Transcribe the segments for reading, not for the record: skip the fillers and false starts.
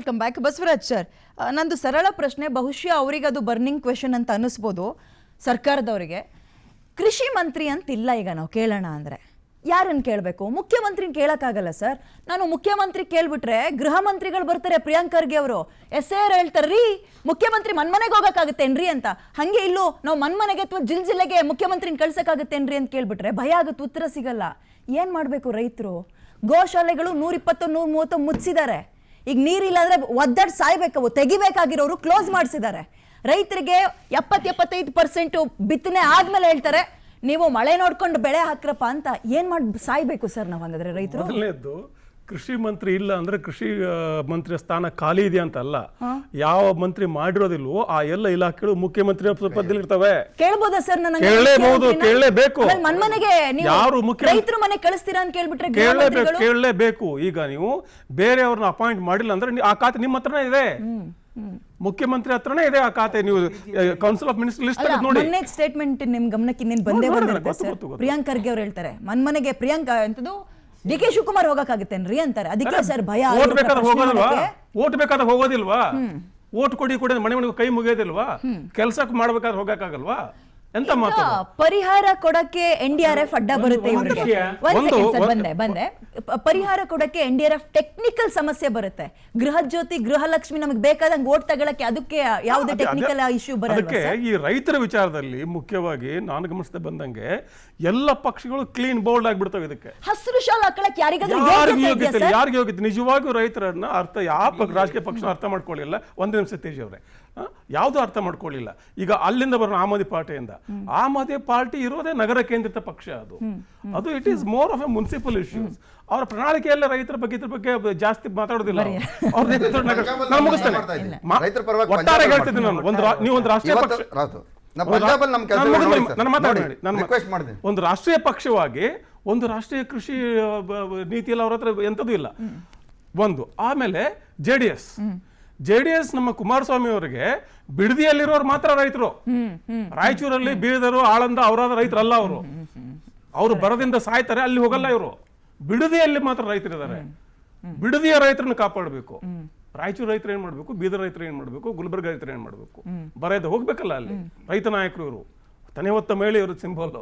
Welcome back. Basavaraj sir, ನಂದು ಸರಳ ಪ್ರಶ್ನೆ, ಬಹುಶಃ ಅವರಿಗೆ ಅದು ಬರ್ನಿಂಗ್ ಕ್ವೆಶನ್ ಅಂತ ಅನಿಸ್ಬೋದು ಸರ್ಕಾರದವರಿಗೆ. ಕೃಷಿ ಮಂತ್ರಿ ಅಂತಿಲ್ಲ, ಈಗ ನಾವು ಕೇಳೋಣ ಅಂದರೆ ಯಾರನ್ನು ಕೇಳಬೇಕು? ಮುಖ್ಯಮಂತ್ರಿನ ಕೇಳೋಕ್ಕಾಗಲ್ಲ ಸರ್. ನಾನು ಮುಖ್ಯಮಂತ್ರಿ ಕೇಳ್ಬಿಟ್ರೆ ಗೃಹ ಮಂತ್ರಿಗಳು ಬರ್ತಾರೆ, ಪ್ರಿಯಾಂಕ್ ಖರ್ಗೆ ಅವರು SAR ಹೇಳ್ತಾರೆ, ರೀ ಮುಖ್ಯಮಂತ್ರಿ ಮನ್ಮನೆಗೆ ಹೋಗೋಕ್ಕಾಗುತ್ತೇನ್ರಿ ಅಂತ. ಹಾಗೆ ಇಲ್ಲೂ ನಾವು ಮನ್ಮನೆಗೆ ಅಥವಾ ಜಿಲ್ಲೆಗೆ ಮುಖ್ಯಮಂತ್ರಿನ ಕಳ್ಸೋಕ್ಕಾಗುತ್ತೇನ್ರಿ ಅಂತ ಕೇಳ್ಬಿಟ್ರೆ ಭಯ ಆಗುತ್ತೆ, ಉತ್ತರ ಸಿಗಲ್ಲ. ಏನು ಮಾಡಬೇಕು ರೈತರು? ಗೋಶಾಲೆಗಳು 120, 130 ಮುಚ್ಚಿದ್ದಾರೆ. ಈಗ ನೀರಿಲ್ಲ ಅಂದ್ರೆ ಒದ್ದಾಡ್ ಸಾಯ್ಬೇಕವು, ತೆಗಿಬೇಕಾಗಿರೋರು ಕ್ಲೋಸ್ ಮಾಡಿಸಿದ್ದಾರೆ. ರೈತರಿಗೆ 70-75% ಬಿತ್ತನೆ ಆದ್ಮೇಲೆ ಹೇಳ್ತಾರೆ ನೀವು ಮಳೆ ನೋಡ್ಕೊಂಡು ಬೆಳೆ ಹಾಕ್ರಪ್ಪ ಅಂತ. ಏನ್ ಮಾಡಿ ಸಾಯ್ಬೇಕು ಸರ್ ನಾವು ಹಂಗಾದ್ರೆ ರೈತರು? ಮೊದಲನೇದ್ದು, ಕೃಷಿ ಮಂತ್ರಿ ಇಲ್ಲ ಅಂದ್ರೆ ಕೃಷಿ ಮಂತ್ರಿ ಸ್ಥಾನ ಖಾಲಿ ಇದೆ ಅಂತ ಅಲ್ಲ. ಯಾವ ಮಂತ್ರಿ ಮಾಡಿರೋದಿಲ್ವೋ ಆ ಎಲ್ಲ ಇಲಾಖೆಗಳು ಮುಖ್ಯಮಂತ್ರಿ ಪದದಲ್ಲಿರ್ತವೆ. ಕೇಳ್ಬೋದಾ ಸರ್? ನನ್ನ ಕೇಳಲೇಬಹುದು, ಕೇಳಲೇಬೇಕು. ಮನ್ಮನೆಗೆ ಯಾರು ರೈತರು ಮನೆ ಕಳಿಸ್ತೀರಾ ಅಂತ ಕೇಳ್ಬಿಟ್ರೆ ಕೇಳಲೇಬೇಕು. ಈಗ ನೀವು ಬೇರೆಯವ್ರನ್ನ ಅಪಾಯಿಂಟ್ ಮಾಡಿಲ್ಲ ಅಂದ್ರೆ ಆ ಖಾತೆ ನಿಮ್ಮ ಹತ್ರನೇ ಇದೆ, ಮುಖ್ಯಮಂತ್ರಿ ಹತ್ರನೇ ಇದೆ ಆ ಖಾತೆ. ನೀವು ಕೌನ್ಸಿಲ್ ಆಫ್ ಮಿನಿಸ್ಟರ್ ಲಿಸ್ಟ್ ನೋಡಿ. ಸ್ಟೇಟ್ಮೆಂಟ್ ನಿಮ್ ಗಮನಕ್ಕೆ ಇನ್ನೇನು ಬಂದೇ ಬಂದಿರುತ್ತೆ ಸರ್. ಪ್ರಿಯಾಂಕ್ ಖರ್ಗೆ ಅವ್ರು ಹೇಳ್ತಾರೆ ಮನ್ಮನೆಗೆ ಪ್ರಿಯಾಂಕಾ ಎಂತದ್ದು DK ಶಿವಕುಮಾರ್ ಹೋಗಕ್ಕಾಗತ್ತೇನ್ರಿ ಅಂತಾರೆ. ಅದಕ್ಕೆ ಸರ್ ಭಯ. ಓಟ್ ಬೇಕಾದ್ರೆ ಹೋಗೋದಿಲ್ವಾ? ಓಟ್ ಕೊಡಿ ಮನೆ ಮನೆಗೆ ಕೈ ಮುಗಿಯೋದಿಲ್ವಾ? ಕೆಲ್ಸಕ್ಕೆ ಮಾಡ್ಬೇಕಾದ್ರೆ ಹೋಗಕ್ಕಾಗಲ್ವಾ? ಎಂತ ಮಾತು? ಪರಿಹಾರ ಕೊಡಕ್ಕೆ NDRF ಅಡ್ಡ ಬರುತ್ತೆ ಇವರಿಗೆ. ಬಂದೆ ಪರಿಹಾರ ಕೊಡಕ್ಕೆ NDRF ಟೆಕ್ನಿಕಲ್ ಸಮಸ್ಯೆ ಬರುತ್ತೆ. ಗೃಹ ಜ್ಯೋತಿ, ಗೃಹಲಕ್ಷ್ಮಿ ನಮಗೆ ಬೇಕಾದಂಗೆ ಓಟ್ ತಗೊಳಕ್ಕೆ ಅದಕ್ಕೆ ಯಾವುದೇ ಟೆಕ್ನಿಕಲ್ ಇಶ್ಯೂ ಬರಲ್ಲ. ಅದಕ್ಕೆ ಈ ರೈತರ ವಿಚಾರದಲ್ಲಿ ಮುಖ್ಯವಾಗಿ ನಾನು ಗಮನಿಸ್ತಾ ಬಂದಂಗೆ ಎಲ್ಲ ಪಕ್ಷಗಳು ಕ್ಲೀನ್ ಬೋಲ್ಡ್ ಆಗಿಬಿಡ್ತವೆ. ಇದಕ್ಕೆ ಹಸಿರು ಶಾಲ್ ಹಾಕಳಕ್ಕೆ ಯಾರಿಗೆ ಯೋಗ್ಯತೆ? ನಿಜವಾಗಿಯೂ ರೈತರನ್ನ ಯಾವ ರಾಜಕೀಯ ಪಕ್ಷ ಅರ್ಥ ಮಾಡ್ಕೊಳ್ಳಿಲ್ಲ. ಒಂದು ನಿಮಿಷ ತೇಜ್ ಅವರೇ, ಯಾವುದು ಅರ್ಥ ಮಾಡ್ಕೊಳ್ಳಿಲ್ಲ. ಈಗ ಅಲ್ಲಿಂದ ಬರೋ ಆಮ್ ಆದ್ಮಿ ಪಾರ್ಟಿಯಿಂದ, ಆಮ್ ಆದ್ಮಿ ಪಾರ್ಟಿ ಇರೋದೇ ನಗರ ಕೇಂದ್ರಿತ ಪಕ್ಷ. ಅದು it is more of a municipal issues. ಅವರ ಪ್ರಣಾಳಿಕೆಯಲ್ಲ ರೈತರ ಬಗ್ಗೆ ಇದ್ರ ಬಗ್ಗೆ ಜಾಸ್ತಿ ಮಾತಾಡೋದಿಲ್ಲ. ನಾನು ಮುಗಿಸ್ತೇನೆ, ಒಟ್ಟಾರೆ ಹೇಳ್ತಿದ್ದೀನಿ ನಾನು. ನೀವು ಒಂದು ರಾಷ್ಟ್ರೀಯ ಪಕ್ಷ, ಒಂದು ರಾಷ್ಟ್ರೀಯ ಪಕ್ಷವಾಗಿ ಒಂದು ರಾಷ್ಟ್ರೀಯ ಕೃಷಿ ನೀತಿ ಎಲ್ಲ ಅವ್ರ ಹತ್ರ ಎಂಥದ್ದು ಇಲ್ಲ. ಒಂದು ಆಮೇಲೆ JDS ನಮ್ಮ ಕುಮಾರಸ್ವಾಮಿ ಅವರಿಗೆ ಬಿಡದಿಯಲ್ಲಿರೋರು ಮಾತ್ರ ರೈತರು. ರಾಯಚೂರಲ್ಲಿ ಬೀದರು, ಆಳಂದ ಅವರಾದ ರೈತರಲ್ಲ. ಅವರು ಬರದಿಂದ ಸಾಯ್ತಾರೆ, ಅಲ್ಲಿ ಹೋಗಲ್ಲ. ಇವರು ಬಿಡದಿಯಲ್ಲಿ ಮಾತ್ರ ರೈತರಿದ್ದಾರೆ. ಬಿಡದಿಯ ರೈತರನ್ನು ಕಾಪಾಡಬೇಕು. ರಾಯಚೂರು ರೈತರು ಏನ್ ಮಾಡ್ಬೇಕು, ಬೀದರ್ ರೈತರು ಏನ್ ಮಾಡ್ಬೇಕು, ಗುಲ್ಬರ್ಗ ರೈತರು ಏನ್ ಮಾಡ್ಬೇಕು? ಬರೆಯದ ಹೋಗ್ಬೇಕಲ್ಲ ಅಲ್ಲಿ ರೈತ ನಾಯಕರು. ಇವರು ತನೆ ಹೊತ್ತ ಮೇಲೆ ಇವರು ಸಿಂಬಲ್.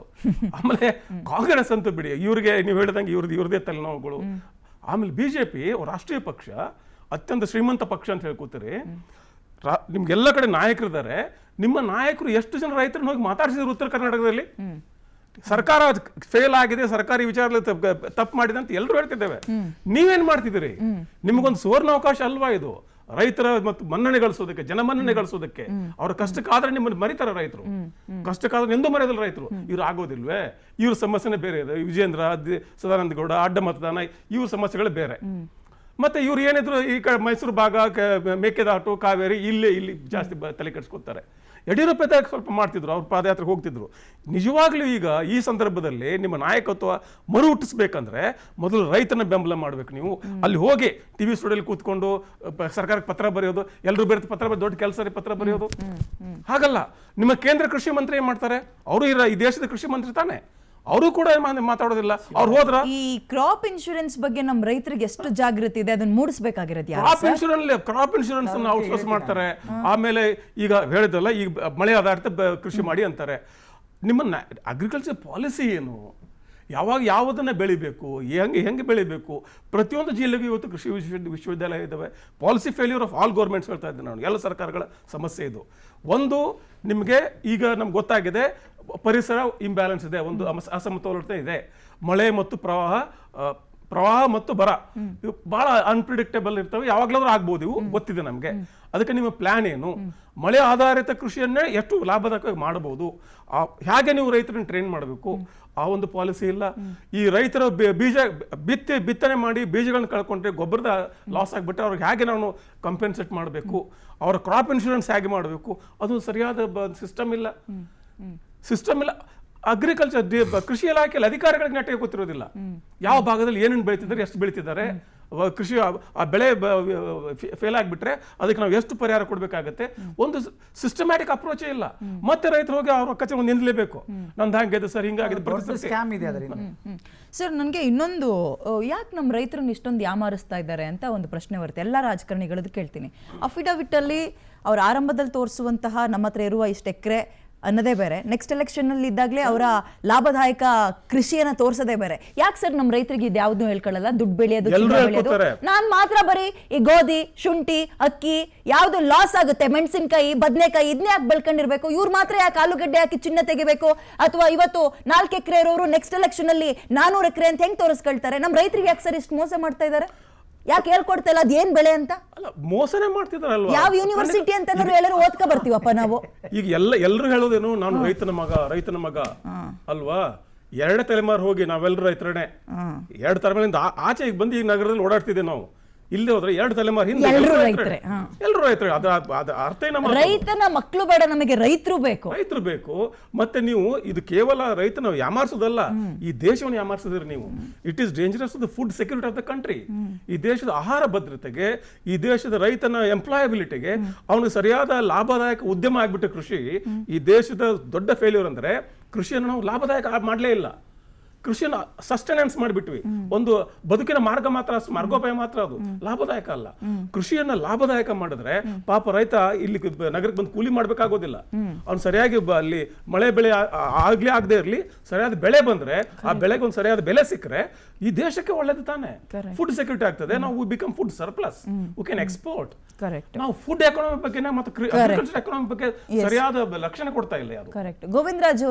ಆಮೇಲೆ ಕಾಂಗ್ರೆಸ್ ಅಂತೂ ಬಿಡಿ, ಇವ್ರಿಗೆ ನೀವು ಹೇಳಿದಂಗೆ ಇವ್ರದೇ ತಲೆನೋವುಗಳು. ಆಮೇಲೆ BJP ರಾಷ್ಟ್ರೀಯ ಪಕ್ಷ, ಅತ್ಯಂತ ಶ್ರೀಮಂತ ಪಕ್ಷ ಅಂತ ಹೇಳ್ಕೊತೀರಿ. ನಿಮ್ಗೆಲ್ಲ ಕಡೆ ನಾಯಕರಿದ್ದಾರೆ. ನಿಮ್ಮ ನಾಯಕರು ಎಷ್ಟು ಜನ ರೈತರನ್ನ ಹೋಗಿ ಮಾತಾಡಿಸಿದ್ರು ಉತ್ತರ ಕರ್ನಾಟಕದಲ್ಲಿ? ಸರ್ಕಾರ ಫೇಲ್ ಆಗಿದೆ, ಸರ್ಕಾರಿ ವಿಚಾರದಲ್ಲಿ ತಪ್ಪು ಮಾಡಿದೆ ಅಂತ ಎಲ್ಲರೂ ಹೇಳ್ತಿದ್ದೇವೆ. ನೀವೇನ್ ಮಾಡ್ತಿದ್ದೀರಿ? ನಿಮಗೊಂದು ಸುವರ್ಣಾವಕಾಶ ಅಲ್ವಾ ಇದು? ರೈತರ ಮತ್ತು ಮನ್ನಣೆ ಗಳಿಸೋದಕ್ಕೆ, ಜನಮನ್ನಣೆ ಗಳಿಸೋದಕ್ಕೆ. ಅವ್ರ ಕಷ್ಟಕ್ಕಾದ್ರೆ ನಿಮ್ಮನ್ನು ಮರಿತಾರ ರೈತರು? ಕಷ್ಟಕ್ಕಾದ್ರೆ ಎಂದೂ ಮರೆಯೋದಿಲ್ಲ ರೈತರು. ಇವ್ರು ಆಗೋದಿಲ್ವೇ? ಇವ್ರ ಸಮಸ್ಯೆನೇ ಬೇರೆ ಇದೆ. ವಿಜೇಂದ್ರ, ಸದಾನಂದ ಗೌಡ, ಅಡ್ಡ ಮತದಾನ, ಇವ್ರ ಸಮಸ್ಯೆಗಳೇ ಬೇರೆ. ಮತ್ತೆ ಇವ್ರು ಏನಿದ್ರು ಈ ಕಡೆ ಮೈಸೂರು ಭಾಗ, ಮೇಕೆದಾಟು, ಕಾವೇರಿ, ಇಲ್ಲಿ ಜಾಸ್ತಿ ತಲೆ ಕೆಡಿಸ್ಕೊತಾರೆ. ಯಡಿಯೂರಪ್ಪ ಸ್ವಲ್ಪ ಮಾಡ್ತಿದ್ರು, ಅವ್ರ ಪಾದಯಾತ್ರೆಗೆ ಹೋಗ್ತಿದ್ರು. ನಿಜವಾಗ್ಲೂ ಈಗ ಈ ಸಂದರ್ಭದಲ್ಲಿ ನಿಮ್ಮ ನಾಯಕತ್ವ ಮರು ಹುಟ್ಟಿಸ್ಬೇಕಂದ್ರೆ ಮೊದಲು ರೈತನ ಬೆಂಬಲ ಮಾಡ್ಬೇಕು. ನೀವು ಅಲ್ಲಿ ಹೋಗಿ TV ಸ್ಟುಡಿಯೋಲಿ ಕೂತ್ಕೊಂಡು ಸರ್ಕಾರಕ್ಕೆ ಪತ್ರ ಬರೆಯೋದು, ಎಲ್ಲರೂ ಬೇರೆ ಪತ್ರ ದೊಡ್ಡ ಕೆಲಸ ಪತ್ರ ಬರೆಯೋದು ಹಾಗಲ್ಲ. ನಿಮ್ಮ ಕೇಂದ್ರ ಕೃಷಿ ಮಂತ್ರಿ ಏನ್ ಮಾಡ್ತಾರೆ? ಅವರು ಈ ದೇಶದ ಕೃಷಿ ಮಂತ್ರಿ ತಾನೆ, ಅವರು ಕೂಡ ಮಾತಾಡೋದಿಲ್ಲ. ಅವ್ರು ಹೋದ್ರ ಈ ಕ್ರಾಪ್ ಇನ್ಶೂರೆನ್ಸ್ ಬಗ್ಗೆ ನಮ್ಮ ರೈತರಿಗೆ ಎಷ್ಟು ಜಾಗೃತಿ ಇದೆ ಅದನ್ನ ಮೂಡಿಸಬೇಕಾಗಿರೋದು. ಕ್ರಾಪ್ ಇನ್ಶೂರೆನ್ಸ್ ಔಟ್ಸೋರ್ಸ್ ಮಾಡ್ತಾರೆ. ಆಮೇಲೆ ಈಗ ಹೇಳಿದ್ರಲ್ಲ, ಈಗ ಮಳೆ ಆಧಾರಿತ ಕೃಷಿ ಮಾಡಿ ಅಂತಾರೆ. ನಿಮ್ಮ ಅಗ್ರಿಕಲ್ಚರ್ ಪಾಲಿಸಿ ಏನು? ಯಾವಾಗ ಯಾವುದನ್ನ ಬೆಳಿಬೇಕು, ಹೆಂಗೆ ಬೆಳಿಬೇಕು? ಪ್ರತಿಯೊಂದು ಜಿಲ್ಲೆಗೂ ಇವತ್ತು ಕೃಷಿ ವಿಶ್ವವಿದ್ಯಾಲಯ ಇದ್ದಾವೆ. Policy failure of all governments ಹೇಳ್ತಾ ಇದ್ದೀನಿ ನಾನು. ಎಲ್ಲ ಸರ್ಕಾರಗಳ ಸಮಸ್ಯೆ ಇದು. ಒಂದು, ನಿಮಗೆ ಈಗ ನಮ್ಗೆ ಗೊತ್ತಾಗಿದೆ ಪರಿಸರ ಇಂಬ್ಯಾಲೆನ್ಸ್ ಇದೆ, ಒಂದು ಅಸಮತೋಲನತೆ ಇದೆ. ಮಳೆ ಮತ್ತು ಪ್ರವಾಹ ಮತ್ತು ಬರ ಇವು ಬಹಳ ಅನ್ಪ್ರಿಡಿಕ್ಟೇಬಲ್ ಇರ್ತವೆ, ಯಾವಾಗ್ಲಾದ್ರೂ ಆಗ್ಬೋದು. ಇವು ಗೊತ್ತಿದೆ ನಮಗೆ. ಅದಕ್ಕೆ ನಿಮ್ಮ ಪ್ಲಾನ್ ಏನು? ಮಳೆ ಆಧಾರಿತ ಕೃಷಿಯನ್ನೇ ಎಷ್ಟು ಲಾಭದಾಯಕವಾಗಿ ಮಾಡಬಹುದು, ಹೇಗೆ ನೀವು ರೈತರನ್ನ ಟ್ರೈನ್ ಮಾಡಬೇಕು, ಆ ಒಂದು ಪಾಲಿಸಿ ಇಲ್ಲ. ಈ ರೈತರ ಬಿತ್ತನೆ ಮಾಡಿ ಬೀಜಗಳನ್ನ ಕಳ್ಕೊಂಡ್ರೆ, ಗೊಬ್ಬರದ ಲಾಸ್ ಆಗಿಬಿಟ್ರೆ ಅವ್ರಿಗೆ ಹೇಗೆ ನಾವು ಕಂಪೆನ್ಸೇಟ್ ಮಾಡಬೇಕು, ಅವರ ಕ್ರಾಪ್ ಇನ್ಶೂರೆನ್ಸ್ ಹೇಗೆ ಮಾಡಬೇಕು, ಅದು ಸರಿಯಾದ ಸಿಸ್ಟಮ್ ಇಲ್ಲ. ಅಗ್ರಿಕಲ್ಚರ್ ಕೃಷಿ ಇಲಾಖೆಯಲ್ಲಿ ಅಧಿಕಾರಿಗಳಿಗೆ ನೆಟ್ಟಿಗೆ ಗೊತ್ತಿರೋದಿಲ್ಲ. ಯಾವ ಭಾಗದಲ್ಲಿ ಏನೇನು ಬೆಳೀತಿದ್ದಾರೆ, ಎಷ್ಟು ಬೆಳೀತಿದ್ದಾರೆ, ಕೃಷಿ ಆ ಬೆಳೆ ಫೇಲ್ ಆಗಿಬಿಟ್ರೆ ಅದಕ್ಕೆ ನಾವು ಎಷ್ಟು ಪರಿಹಾರ ಕೊಡಬೇಕಾಗತ್ತೆ, ಒಂದು ಸಿಸ್ಟಮ್ಯಾಟಿಕ್ ಅಪ್ರೋಚೇ ಇಲ್ಲ. ಮತ್ತೆ ರೈತರು ಹೋಗಿ ಅವ್ರ ಕಚೇರಿ ಒಂದು ನಿಂದಲೇಬೇಕು, ನಂದು ಹಂಗಿದೆ ಸರ್ ಹಿಂಗಾಗಿದೆ. ಸ್ಕ್ಯಾಮ್ ಇದೆ ಅದರಿಂದ. ಸರ್ ನನಗೆ ಇನ್ನೊಂದು ಯಾಕೆ ನಮ್ಮ ರೈತರನ್ನ ಇಷ್ಟೊಂದು ಯಾಮಾರಿಸ್ತಾ ಇದ್ದಾರೆ ಅಂತ ಒಂದು ಪ್ರಶ್ನೆ ಬರುತ್ತೆ, ಎಲ್ಲ ರಾಜಕಾರಣಿಗಳದ್ದು ಕೇಳ್ತೀನಿ. ಅಫಿಡವಿಟ್ ಅಲ್ಲಿ ಅವ್ರು ಆರಂಭದಲ್ಲಿ ತೋರಿಸುವಂತಹ ನಮ್ಮ ಹತ್ರ ಇರುವ ಇಷ್ಟು ಎಕರೆ ಅನ್ನೋದೇ ಬೇರೆ, ನೆಕ್ಸ್ಟ್ ಎಲೆಕ್ಷನ್ ಅಲ್ಲಿ ಇದ್ದಾಗಲೇ ಅವರ ಲಾಭದಾಯಕ ಕೃಷಿಯನ್ನ ತೋರಿಸೋದೇ ಬೇರೆ. ಯಾಕೆ ಸರ್ ನಮ್ಮ ರೈತರಿಗೆ ಇದು ಯಾವ್ದು ಹೇಳ್ಕೊಳ್ಳಲ್ಲ, ದುಡ್ಡು ಬೆಳೆಯೋದು ನಾನ್ ಮಾತ್ರ ಬರೀ ಈ ಗೋಧಿ, ಶುಂಠಿ, ಅಕ್ಕಿ ಯಾವ್ದು ಲಾಸ್ ಆಗುತ್ತೆ, ಮೆಣಸಿನಕಾಯಿ, ಬದನೆಕಾಯಿ ಇದನ್ನೇ ಯಾಕೆ ಬೆಳ್ಕೊಂಡಿರ್ಬೇಕು, ಇವ್ರು ಮಾತ್ರ ಯಾಕೆ ಆಲೂಗಡ್ಡೆ ಹಾಕಿ ಚಿನ್ನ ತೆಗಿಬೇಕು, ಅಥವಾ ಇವತ್ತು 4 ಎಕರೆ ಇರೋರು ನೆಕ್ಸ್ಟ್ ಎಲೆಕ್ಷನ್ ಅಲ್ಲಿ 400 ಎಕರೆ ಅಂತ ಹೆಂಗ್ ತೋರಿಸ್ಕೊಳ್ತಾರೆ? ನಮ್ಮ ರೈತರಿಗೆ ಯಾಕೆ ಸರ್ ಇಷ್ಟು ಮೋಸ ಮಾಡ್ತಾ ಇದ್ದಾರೆ? ಯಾಕೆ ಹೇಳ್ಕೊಡ್ತಾ ಇಲ್ಲ ಅದೇನ್ ಬೆಳೆ ಅಂತ? ಅಲ್ಲ, ಮೋಸನೇ ಮಾಡ್ತಿದಾರಲ್ವಾ? ಯಾವ ಯೂನಿವರ್ಸಿಟಿ ಅಂತ ಎಲ್ಲರೂ ಓದ್ಕೊ ಬರ್ತೀವಪ್ಪ ನಾವು. ಈಗ ಎಲ್ಲರೂ ಹೇಳೋದೇನು, ನಾನು ರೈತನ ಮಗ ಅಲ್ವಾ? 2 ತಲೆಮಾರು ಹೋಗಿ ನಾವೆಲ್ಲರೂ ರೈತರೇ. 2 ತಲೆಮಾರಿಂದ ಆಚೆ ಈಗ ಬಂದು ಈಗ ನಗರದಲ್ಲಿ ಓಡಾಡ್ತಿದ್ದೆ ನಾವು. ಇಲ್ಲಿ ಹೋದ್ರೆ 2 ತಲೆಮಾರು ಹಿಂದೆ ಎಲ್ಲರೂ ರೈತರೇ. ಅದ ಅರ್ಥ ಏನಮ್ಮ? ರೈತನ ಮಕ್ಕಳು ಬೇಡ, ನಮಗೆ ರೈತರು ಬೇಕು. ಮತ್ತೆ ನೀವು ಇದು ಕೇವಲ ರೈತನ ಯಾಮಾರಿಸೋದಲ್ಲ, ಈ ದೇಶವನ್ನು ಯಾಮಾರಿಸಿದ್ರಿ ನೀವು. It is dangerous to the food security of the country. ಈ ದೇಶದ ಆಹಾರ ಭದ್ರತೆಗೆ, ಈ ದೇಶದ ರೈತನ ಎಂಪ್ಲಾಯಬಿಲಿಟಿಗೆ, ಅವನಿಗೆ ಸರಿಯಾದ ಲಾಭದಾಯಕ ಉದ್ಯಮ ಆಗ್ಬಿಟ್ಟು ಕೃಷಿ. ಈ ದೇಶದ ದೊಡ್ಡ ಫೇಲ್ಯೂರ್ ಅಂದ್ರೆ ಕೃಷಿಯನ್ನು ನಾವು ಲಾಭದಾಯಕ ಮಾಡಲೇ ಇಲ್ಲ. ಕೃಷಿಯನ್ನು ಸಸ್ಟೆನೆನ್ಸ್ ಮಾಡಿಬಿಟ್ವಿ, ಒಂದು ಬದುಕಿನ ಮಾರ್ಗೋಪಾಯ ಮಾತ್ರ, ಅದು ಲಾಭದಾಯಕ ಅಲ್ಲ. ಕೃಷಿಯನ್ನ ಲಾಭದಾಯಕ ಮಾಡಿದ್ರೆ ಪಾಪ ರೈತ ಇಲ್ಲಿ ನಗರಕ್ಕೆ ಬಂದು ಕೂಲಿ ಮಾಡ್ಬೇಕಾಗೋದಿಲ್ಲ. ಅವ್ನು ಸರಿಯಾಗಿ ಅಲ್ಲಿ ಮಳೆ ಬೆಳೆ ಆಗ್ಲೇ ಆಗದೆ ಇರಲಿ, ಸರಿಯಾದ ಬೆಳೆ ಬಂದ್ರೆ ಆ ಬೆಳೆಗೆ ಒಂದು ಸರಿಯಾದ ಬೆಲೆ ಸಿಕ್ಕರೆ ಈ ದೇಶಕ್ಕೆ ಒಳ್ಳೇದು ತಾನೆ. ಫುಡ್ ಸೆಕ್ಯೂರಿಟಿ ಆಗ್ತದೆ. ನಾವು become food surplus, we can export. ನಾವು ಫುಡ್ ಎಕಾನಮಿ ಬಗ್ಗೆ ಮತ್ತು ಅಗ್ರಿಕಲ್ಚರ್ ಎಕಾನಮಿ ಬಗ್ಗೆ ಸರಿಯಾದ ಲಕ್ಷಣ ಕೊಡ್ತಾ ಇಲ್ಲ ಯಾರು. ಗೋವಿಂದರಾಜ್